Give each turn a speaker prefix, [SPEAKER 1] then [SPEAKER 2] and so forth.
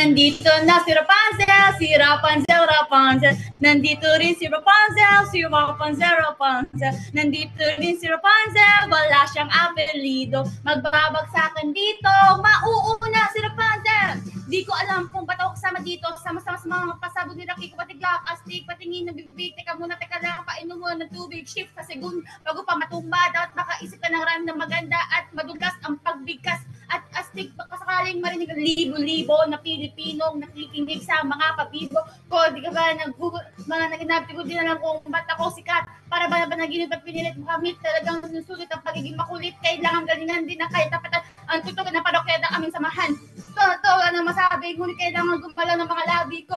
[SPEAKER 1] nandito na si Rapunzel, Rapunzel. Nandito rin si Rapunzel. Nandito rin si Rapunzel, wala siyang apelido. Magbabagsakan dito, mauuna si Rapunzel. Di ko alam kung ba't ako kasama dito. Sama-sama sa mga pasabog ni Rocky ko patigak, astig, patingin, nabibig. Teka muna, teka lang, painom mo ng tubig. Shift sa segundo, bago pa matumba. Dapat makaisip ka ng rhyme na maganda at madugas ang pagbigkas. At astig, baka sakaling marinig ang libo-libo na Pilipinong nakikinig sa mga pabibo ko. Di ka ba mga naginabti ko, di na lang kung ba't ako sikat. Para ba naginip at pinilit makamit. Talagang sinusulit ang pagiging makulit. Kailangan galingan din na kahit tapatan ang tutugan na parokya na aming samahan. Totoo na masabi, ngunit kailangan gumalaw ng mga labi ko.